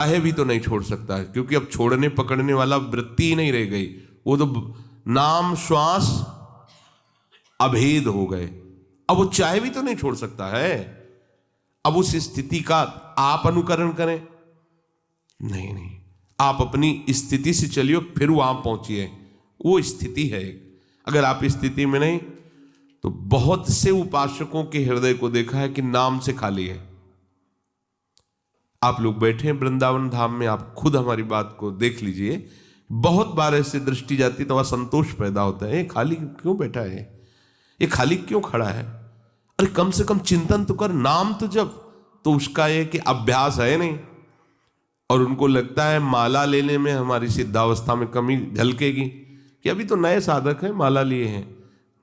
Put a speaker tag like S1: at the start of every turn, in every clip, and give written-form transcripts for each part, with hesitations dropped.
S1: चाहे भी तो नहीं छोड़ सकता है, क्योंकि अब छोड़ने पकड़ने वाला वृत्ति ही नहीं रह गई। वो तो नाम श्वास अभेद हो गए। अब वो चाहे भी तो नहीं छोड़ सकता है। अब उस स्थिति का आप अनुकरण करें? नहीं नहीं, आप अपनी स्थिति से चलिए, फिर वहां पहुंचिए। वो स्थिति है। अगर आप स्थिति में नहीं, तो बहुत से उपासकों के हृदय को देखा है कि नाम से खाली है। आप लोग बैठे हैं वृंदावन धाम में, आप खुद हमारी बात को देख लीजिए। बहुत बार ऐसे दृष्टि जाती तो असंतोष पैदा होता है, ये खाली क्यों बैठा है, ये खाली क्यों खड़ा है। अरे कम से कम चिंतन तो कर, नाम तो जब। तो उसका ये कि अभ्यास है नहीं, और उनको लगता है माला लेने में हमारी सिद्धावस्था में कमी झलकेगी, कि अभी तो नए साधक हैं, माला लिए हैं।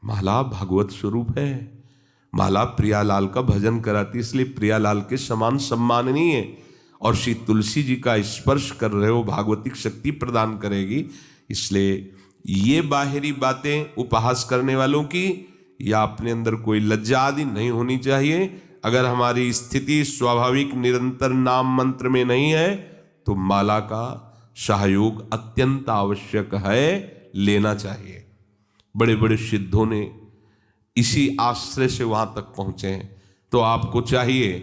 S1: माला भगवत स्वरूप है। माला प्रियालाल का भजन कराती, इसलिए प्रियालाल के समान सम्माननीय है। और श्री तुलसी जी का स्पर्श कर रहे हो, भागवतिक शक्ति प्रदान करेगी। इसलिए ये बाहरी बातें उपहास करने वालों की या अपने अंदर कोई लज्जा आदि नहीं होनी चाहिए। अगर हमारी स्थिति स्वाभाविक निरंतर नाम मंत्र में नहीं है, तो माला का सहयोग अत्यंत आवश्यक है, लेना चाहिए। बड़े बड़े सिद्धों ने इसी आश्रय से वहां तक पहुंचे हैं, तो आपको चाहिए।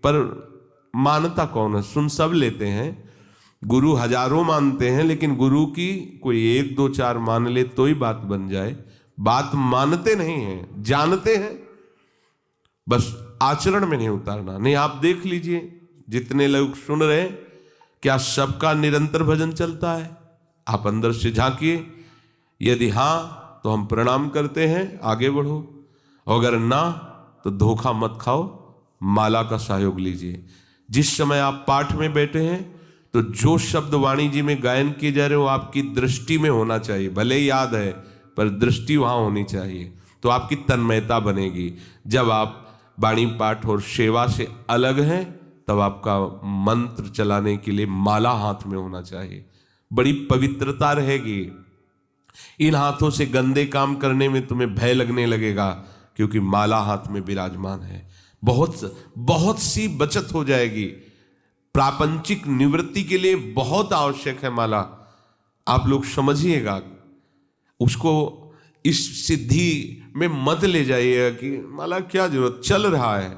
S1: पर मानता कौन है? सुन सब लेते हैं, गुरु हजारों मानते हैं, लेकिन गुरु की कोई 1 2 4 मान ले तो ही बात बन जाए। बात मानते नहीं हैं, जानते हैं, बस आचरण में नहीं उतारना। नहीं, आप देख लीजिए जितने लोग सुन रहे हैं, क्या सबका निरंतर भजन चलता है? आप अंदर से झांकिए। यदि हां, तो हम प्रणाम करते हैं, आगे बढ़ो। अगर ना, तो धोखा मत खाओ, माला का सहयोग लीजिए। जिस समय आप पाठ में बैठे हैं, तो जो शब्द वाणी जी में गायन किए जा रहे हो, आपकी दृष्टि में होना चाहिए। भले याद है, पर दृष्टि वहां होनी चाहिए, तो आपकी तन्मयता बनेगी। जब आप वाणी पाठ और सेवा से अलग हैं, तब आपका मंत्र चलाने के लिए माला हाथ में होना चाहिए। बड़ी पवित्रता रहेगी। इन हाथों से गंदे काम करने में तुम्हें भय लगने लगेगा, क्योंकि माला हाथ में विराजमान है। बहुत सी बचत हो जाएगी। प्रापंचिक निवृत्ति के लिए बहुत आवश्यक है माला। आप लोग समझिएगा, उसको इस सिद्धि में मत ले जाइएगा कि माला क्या जरूरत, चल रहा है।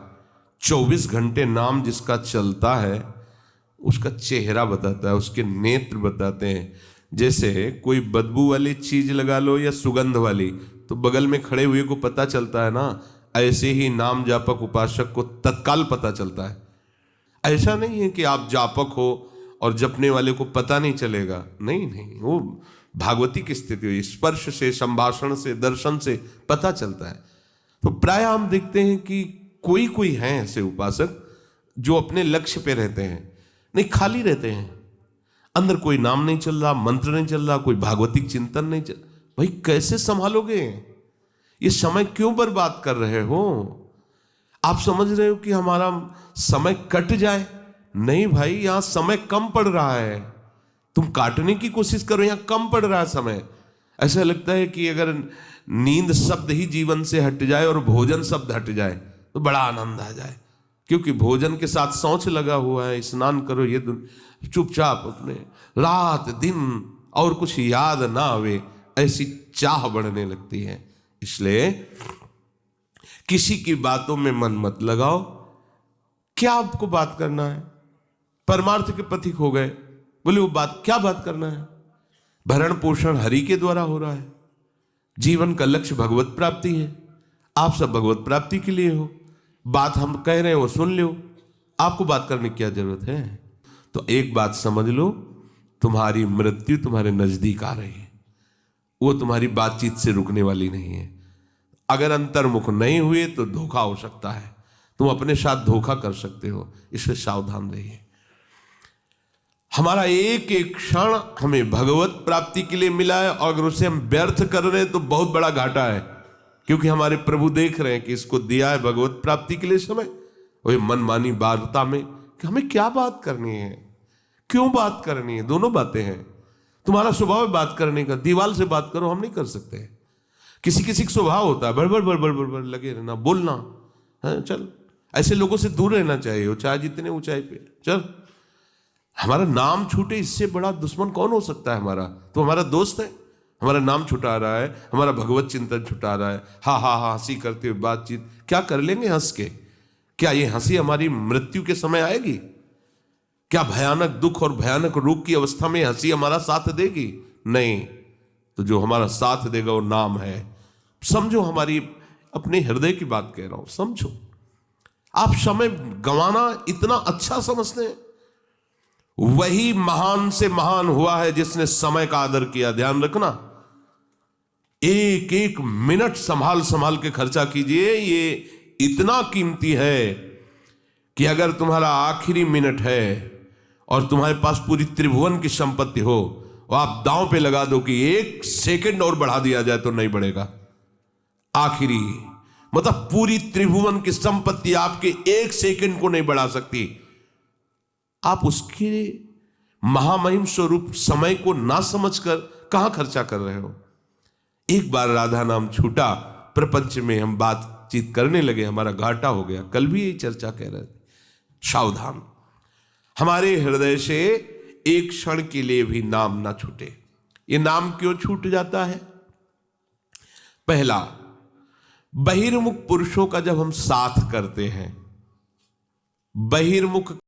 S1: 24 घंटे नाम जिसका चलता है, उसका चेहरा बताता है, उसके नेत्र बताते हैं। जैसे कोई बदबू वाली चीज लगा लो या सुगंध वाली, तो बगल में खड़े हुए को पता चलता है ना। ऐसे ही नाम जापक उपासक को तत्काल पता चलता है। ऐसा नहीं है कि आप जापक हो और जपने वाले को पता नहीं चलेगा। नहीं नहीं, वो भागवती की स्थिति हुई, स्पर्श से, संभाषण से, दर्शन से पता चलता है। तो प्राय हम देखते हैं कि कोई कोई हैं ऐसे उपासक जो अपने लक्ष्य पे रहते हैं, नहीं खाली रहते हैं, अंदर कोई नाम नहीं चल रहा, मंत्र नहीं चल रहा, कोई भागवतिक चिंतन नहीं चल। भाई कैसे संभालोगे? ये समय क्यों बर्बाद कर रहे हो? आप समझ रहे हो कि हमारा समय कट जाए? नहीं भाई, यहां समय कम पड़ रहा है। तुम काटने की कोशिश करो, यहां कम पड़ रहा है समय। ऐसा लगता है कि अगर नींद शब्द ही जीवन से हट जाए और भोजन शब्द हट जाए, तो बड़ा आनंद आ जाए। क्योंकि भोजन के साथ शौच लगा हुआ है, स्नान करो, ये चुपचाप अपने रात दिन और कुछ याद ना आवे, ऐसी चाह बढ़ने लगती है। इसलिए किसी की बातों में मन मत लगाओ। क्या आपको बात करना है? परमार्थ के पथिक हो गए, बोले वो बात क्या बात करना है? भरण पोषण हरि के द्वारा हो रहा है। जीवन का लक्ष्य भगवत प्राप्ति है। आप सब भगवत प्राप्ति के लिए हो। बात हम कह रहे हैं वो सुन लो, आपको बात करने की क्या जरूरत है? तो एक बात समझ लो, तुम्हारी मृत्यु तुम्हारे नजदीक आ रही है, वो तुम्हारी बातचीत से रुकने वाली नहीं है। अगर अंतर्मुख नहीं हुए तो धोखा हो सकता है, तुम अपने साथ धोखा कर सकते हो, इससे सावधान रहिए। हमारा एक एक क्षण हमें भगवत प्राप्ति के लिए मिला है, और अगर उसे हम व्यर्थ कर रहे हैं तो बहुत बड़ा घाटा है। क्योंकि हमारे प्रभु देख रहे हैं कि इसको दिया है भगवत प्राप्ति के लिए समय, वही मनमानी वार्ता में कि हमें क्या बात करनी है, क्यों बात करनी है। दोनों बातें हैं। तुम्हारा स्वभाव है बात करने का, दीवाल से बात करो, हम नहीं कर सकते। किसी किसी का स्वभाव होता है बड़बड़ बड़बड़ बड़बड़ लगे रहना, बोलना है। चल, ऐसे लोगों से दूर रहना चाहिए, चाहे जितने ऊंचाई पे। चल, हमारा नाम छूटे, इससे बड़ा दुश्मन कौन हो सकता है? हमारा तो हमारा दोस्त है। हमारा नाम छुटा रहा है, हमारा भगवत चिंतन छुटा रहा है, हा हा हा हंसी करते हुए बातचीत। क्या कर लेंगे हंस के? क्या ये हंसी हमारी मृत्यु के समय आएगी? क्या भयानक दुख और भयानक रोग की अवस्था में हंसी हमारा साथ देगी? नहीं। तो जो हमारा साथ देगा वो नाम है। समझो, हमारी अपने हृदय की बात कह रहा हूं, समझो। आप समय गंवाना इतना अच्छा समझते हैं? वही महान से महान हुआ है जिसने समय का आदर किया। ध्यान रखना, एक एक मिनट संभाल संभाल के खर्चा कीजिए। ये इतना कीमती है कि अगर तुम्हारा आखिरी मिनट है और तुम्हारे पास पूरी त्रिभुवन की संपत्ति हो, और आप दांव पे लगा दो कि 1 सेकंड और बढ़ा दिया जाए तो नहीं बढ़ेगा। आखिरी मतलब पूरी त्रिभुवन की संपत्ति आपके 1 सेकंड को नहीं बढ़ा सकती। आप उसके महामहिम स्वरूप समय को ना समझकर कहां खर्चा कर रहे हो? एक बार राधा नाम छूटा, प्रपंच में हम बातचीत करने लगे, हमारा घाटा हो गया। कल भी यही चर्चा कह रहे थे। सावधान, हमारे हृदय से एक क्षण के लिए भी नाम ना छूटे। ये नाम क्यों छूट जाता है? पहला, बहिर्मुख पुरुषों का जब हम साथ करते हैं, बहिर्मुख